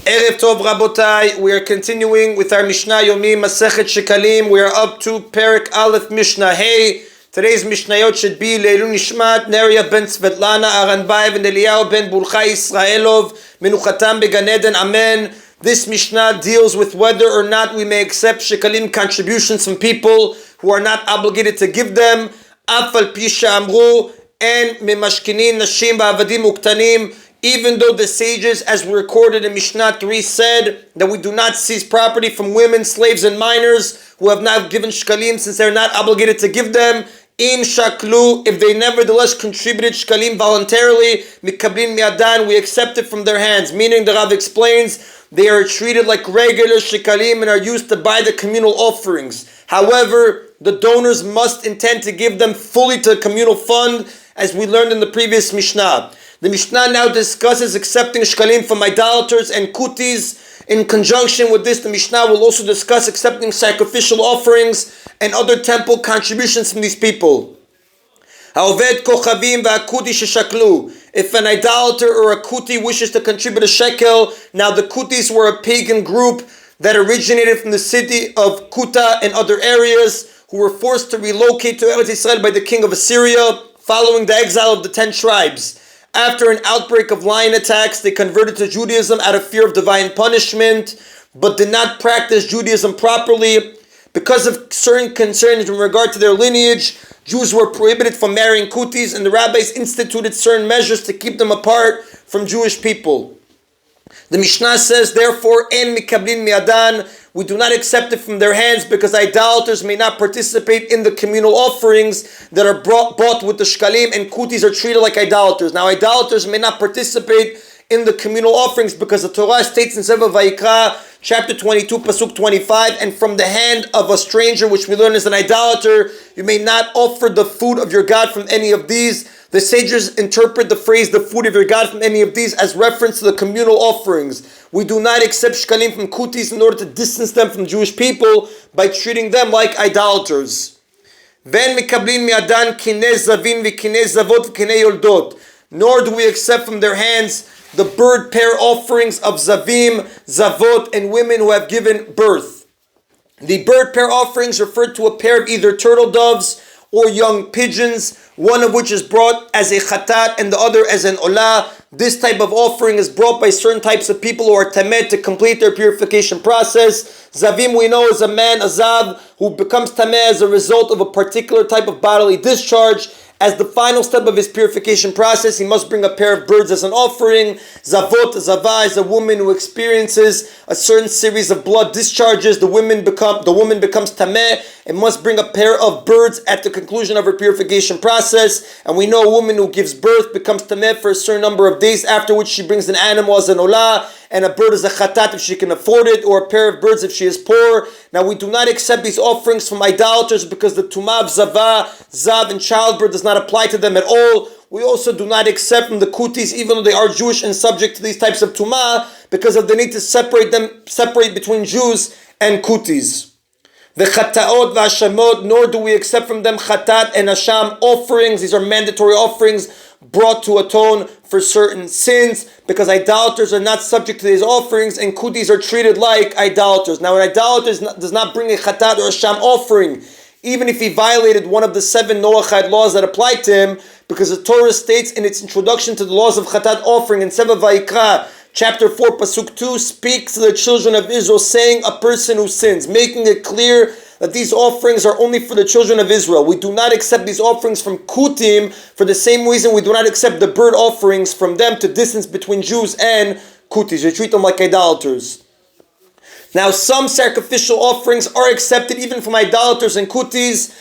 Erev Tov Rabotai, we are continuing with our Mishna Yomi, Masechet Shekalim. We are up to Perek Aleph Mishnah Hey. Today's Mishnayot should be Leilun Nishmat, Neria ben Svetlana, Aranbaev, and Eliyahu ben Burchai Israelov, Menuchatam Began Eden, Amen. This Mishnah deals with whether or not we may accept Shekalim contributions from people who are not obligated to give them. Afal Pisha Amru, and Memashkinin Nashim Ba'avadim Uktanim. Even though the sages, as we recorded in Mishnah 3, said that we do not seize property from women, slaves, and minors who have not given shkalim since they're not obligated to give them, im shaklu, if they nevertheless contributed shkalim voluntarily, mikablin miadan, we accept it from their hands. Meaning, the Rav explains, they are treated like regular shekalim and are used to buy the communal offerings. However, the donors must intend to give them fully to the communal fund, as we learned in the previous Mishnah. The Mishnah now discusses accepting shkalim from idolaters and kutis. In conjunction with this, the Mishnah will also discuss accepting sacrificial offerings and other temple contributions from these people. If an idolater or a kuti wishes to contribute a shekel, now the kutis were a pagan group that originated from the city of Kuta and other areas, who were forced to relocate to Eretz Israel by the king of Assyria following the exile of the 10 tribes. After an outbreak of lion attacks, they converted to Judaism out of fear of divine punishment, but did not practice Judaism properly. Because of certain concerns in regard to their lineage, Jews were prohibited from marrying kutis, and the rabbis instituted certain measures to keep them apart from Jewish people. The Mishnah says, therefore, en mikablin miadan, we do not accept it from their hands, because idolaters may not participate in the communal offerings that are bought with the shkalim, and kutis are treated like idolaters. Now, idolaters may not participate in the communal offerings because the Torah states in Sefer Vayikra, chapter 22, pasuk 25, and from the hand of a stranger, which we learn is an idolater, you may not offer the food of your God from any of these. The sages interpret the phrase, the food of your God from any of these, as reference to the communal offerings. We do not accept shkalim from kutis in order to distance them from Jewish people by treating them like idolaters. Nor do we accept from their hands the bird pair offerings of zavim, zavot, and women who have given birth. The bird pair offerings refer to a pair of either turtle doves or young pigeons, one of which is brought as a chatat and the other as an olah. This type of offering is brought by certain types of people who are tameh to complete their purification process. Zavim, we know, is a man, a zav, who becomes tameh as a result of a particular type of bodily discharge. As the final step of his purification process, he must bring a pair of birds as an offering. Zavot, zavah, is a woman who experiences a certain series of blood discharges. The woman becomes tameh and must bring a pair of birds at the conclusion of her purification process. And we know a woman who gives birth becomes tameh for a certain number of days, after which she brings an animal as an olah, and a bird as a chatat if she can afford it, or a pair of birds if she is poor. Now, we do not accept these offerings from idolaters because the tumah of zavah, zav, and childbirth does not apply to them at all. We also do not accept from the kutis, even though they are Jewish and subject to these types of tumah, because of the need to separate between Jews and kutis. The chataot v'ashamot, nor do we accept from them chatat and asham offerings. These are mandatory offerings brought to atone for certain sins, because idolaters are not subject to these offerings, and kutis are treated like idolaters. Now, an idolater does not bring a chatat or a sham offering, even if he violated one of the 7 Noachide laws that apply to him, because the Torah states in its introduction to the laws of chatat offering in Sefer Vayikra, chapter 4, pasuk 2, speaks to the children of Israel, saying a person who sins, making it clear that these offerings are only for the children of Israel. We do not accept these offerings from kutim for the same reason we do not accept the bird offerings from them to distance between Jews and kutis. We treat them like idolaters. Now, some sacrificial offerings are accepted even from idolaters and kutis.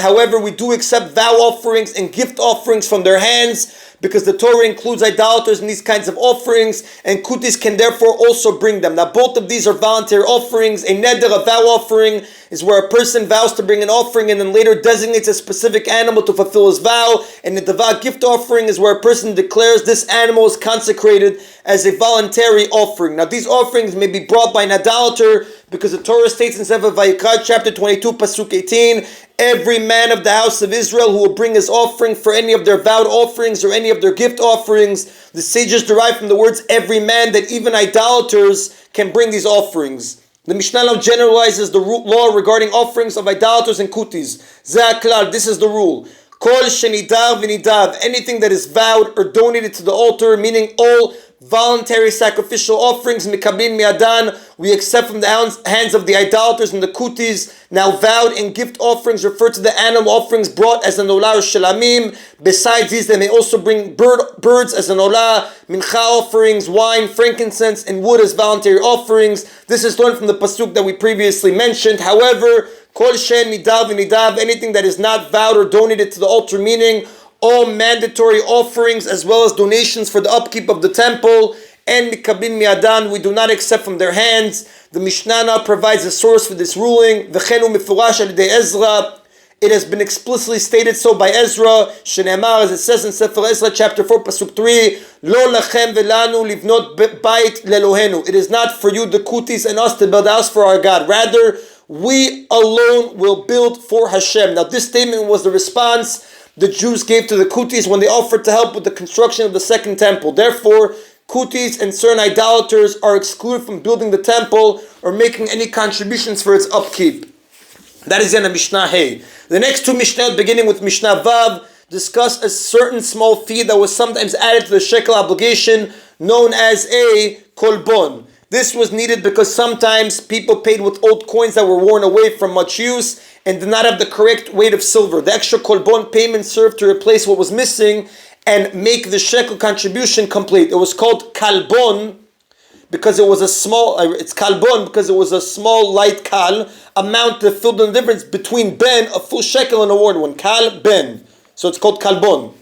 However, we do accept vow offerings and gift offerings from their hands, because the Torah includes idolaters in these kinds of offerings, and kutis can therefore also bring them. Now, both of these are voluntary offerings. A neder, a vow offering, is where a person vows to bring an offering and then later designates a specific animal to fulfill his vow. And the devah gift offering is where a person declares this animal is consecrated as a voluntary offering. Now, these offerings may be brought by an idolater, because the Torah states in Sefer Vayikra, chapter 22, pasuk 18, every man of the house of Israel who will bring his offering for any of their vowed offerings or any of their gift offerings. The sages derive from the words every man that even idolaters can bring these offerings. The Mishnah now generalizes the law regarding offerings of idolaters and kutis. Zeh, this is the rule. Kol shenidar v'nidav, anything that is vowed or donated to the altar, meaning all voluntary sacrificial offerings, mikabin miadan, we accept from the hands of the idolaters and the kutis. Now vowed and gift offerings refer to the animal offerings brought as an olah or shelamim. Besides these, they may also bring birds as an olah, mincha offerings, wine, frankincense, and wood as voluntary offerings. This is learned from the pasuk that we previously mentioned. However, kol shen nidav v'nidav, anything that is not vowed or donated to the altar, meaning all mandatory offerings as well as donations for the upkeep of the temple, and mikabin miadan, we do not accept from their hands. The Mishnah now provides a source for this ruling. V'chenu mifurash al-yedei Ezra. It has been explicitly stated so by Ezra. Shenemar, as it says in Sefer Ezra, chapter 4, pasuk 3, Lo lachem velanu livnot bait lelohenu. It is not for you, the kutis, and us to build a house for our God. Rather, we alone will build for Hashem. Now, this statement was the response the Jews gave to the kutis when they offered to help with the construction of the second temple. Therefore, kutis and certain idolaters are excluded from building the temple or making any contributions for its upkeep. That is in a Mishnah Hey. The next two Mishnah, beginning with Mishnah Vav, discuss a certain small fee that was sometimes added to the shekel obligation, known as a kolbon. This was needed because sometimes people paid with old coins that were worn away from much use and did not have the correct weight of silver. The extra kolbon payment served to replace what was missing and make the shekel contribution complete. It was called kalbon because it was a small, it's kalbon because it was a small light kal amount that filled in the difference between ben, a full shekel, and a word one, kal, ben. So it's called kalbon.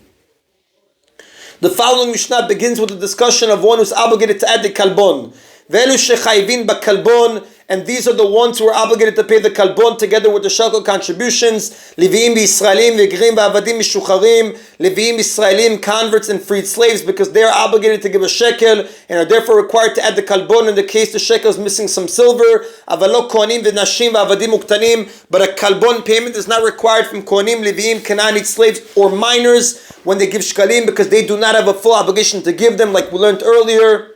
The following Mishnah begins with a discussion of one who's obligated to add the kalbon. Velu shechayvin b'kalbon, and these are the ones who are obligated to pay the kalbon together with the shekel contributions. Leviim v'Yisraelim v'grim v'avadim mishucharim. Leviim Yisraelim, converts and freed slaves, because they are obligated to give a shekel and are therefore required to add the kalbon in the case the shekel is missing some silver. Avalo kohanim v'nashim v'avadim uktanim, but a kalbon payment is not required from kohanim, Leviim, Canaanite slaves, or minors when they give shekalim, because they do not have a full obligation to give them, like we learned earlier.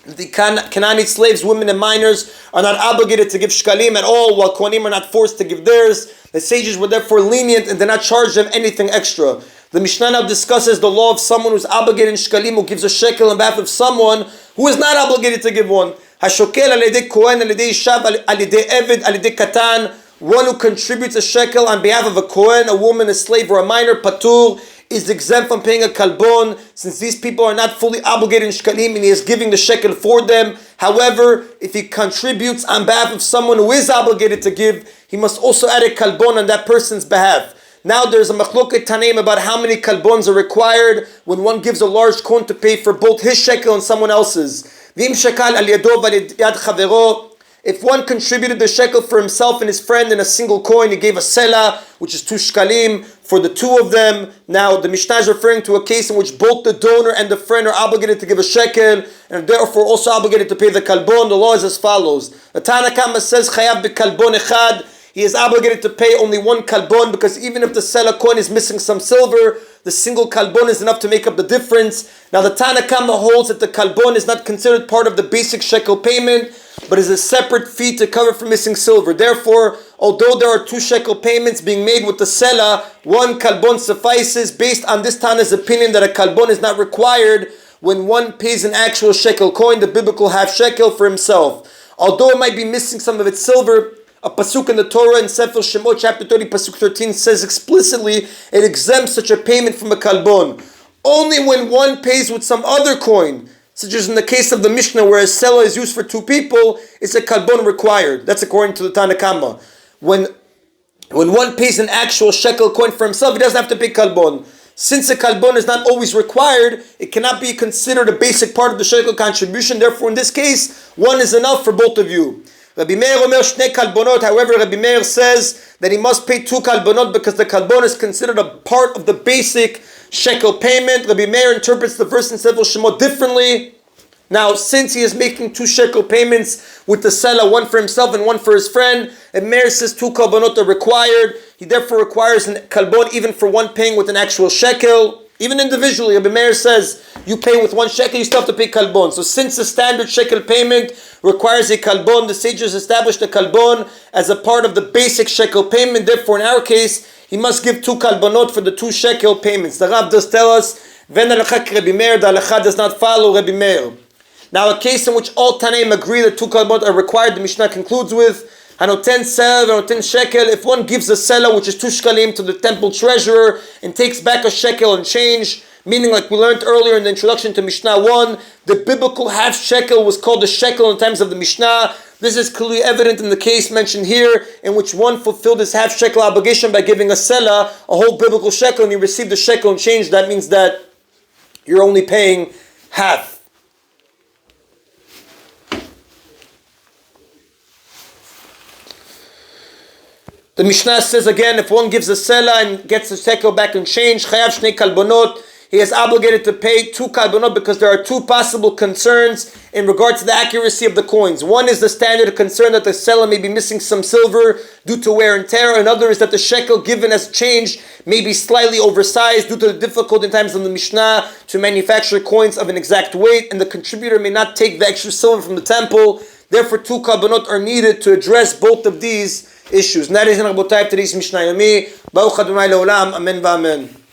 The Canaanite slaves, women and minors, are not obligated to give shekalim at all, while kohanim are not forced to give theirs. The sages were therefore lenient and did not charge them anything extra. The Mishnah now discusses the law of someone who is obligated in shekalim, who gives a shekel on behalf of someone who is not obligated to give one. Hashokel al-yedei kohen, al-yedei ishav, al-yedei eved, al-yedei katan. One who contributes a shekel on behalf of a kohen, a woman, a slave, or a minor, patur, is exempt from paying a kalbon, since these people are not fully obligated in shekalim and he is giving the shekel for them. However, if he contributes on behalf of someone who is obligated to give, he must also add a kalbon on that person's behalf. Now there's a machloket tanaim about how many kalbons are required when one gives a large coin to pay for both his shekel and someone else's. V'im shekal al yado v'al yad chavero. If one contributed the shekel for himself and his friend in a single coin, he gave a selah, which is 2 shekalim, for the two of them. Now, the Mishnah is referring to a case in which both the donor and the friend are obligated to give a shekel, and are therefore also obligated to pay the kalbon. The law is as follows. The Tana Kama says, chayav b'kalbon echad. He is obligated to pay only one kalbon, because even if the selah coin is missing some silver, the single kalbon is enough to make up the difference. Now, the Tana Kama holds that the kalbon is not considered part of the basic shekel payment, but is a separate fee to cover for missing silver. Therefore, although there are 2 shekel payments being made with the selah, 1 kalbon suffices. Based on this Tana's opinion that a kalbon is not required when one pays an actual shekel coin, the biblical half shekel, for himself. Although it might be missing some of its silver, a pasuk in the Torah in Sefer Shemot chapter 30 pasuk 13 says explicitly it exempts such a payment from a kalbon. Only when one pays with some other coin, such as in the case of the Mishnah where a selah is used for 2 people, is a kalbon required. That's according to the Tana Kama. When one pays an actual shekel coin for himself, he doesn't have to pay kalbon. Since a kalbon is not always required, it cannot be considered a basic part of the shekel contribution. Therefore, in this case, 1 is enough for both of you. Rabbi Meir omer shnei kalbonot. However, Rabbi Meir says that he must pay 2 kalbonot because the kalbon is considered a part of the basic shekel payment. Rabbi Meir interprets the verse in Sefer Shemot differently. Now, since he is making 2 shekel payments with the selah, one for himself and one for his friend, and Meir says 2 kalbonot are required, he therefore requires a kalbon even for one paying with an actual shekel. Even individually, Rabbi Meir says you pay with 1 shekel, you still have to pay kalbon. So since the standard shekel payment requires a kalbon, the sages established a kalbon as a part of the basic shekel payment. Therefore, in our case, he must give 2 kalbonot for the 2 shekel payments. The Rav does tell us, Ven alachak Rabbi Meir, the halacha does not follow Rabbi Meir. Now, a case in which all Tanaim agree that 2 kalbonot are required, the Mishnah concludes with, Hanoten sel, Hanoten shekel. If one gives a selah, which is 2 shekalim, to the temple treasurer and takes back a shekel and change, meaning like we learned earlier in the introduction to Mishnah 1, the biblical half shekel was called a shekel in times of the Mishnah. This is clearly evident in the case mentioned here, in which one fulfilled his half shekel obligation by giving a selah, a whole biblical shekel, and he received a shekel and change. That means that you're only paying half. The Mishnah says again, if one gives a selah and gets the shekel back in change, chayav shnei kalbonot, he is obligated to pay 2 kalbonot because there are 2 possible concerns in regard to the accuracy of the coins. One is the standard concern that the seller may be missing some silver due to wear and tear. Another is that the shekel given as change may be slightly oversized due to the difficulty in times of the Mishnah to manufacture coins of an exact weight, and the contributor may not take the extra silver from the temple. Therefore, 2 kalbonot are needed to address both of these issues. And that is in Rabotai today's Mishna Yomi. Baruch Adonai Leolam. Amen v'amen.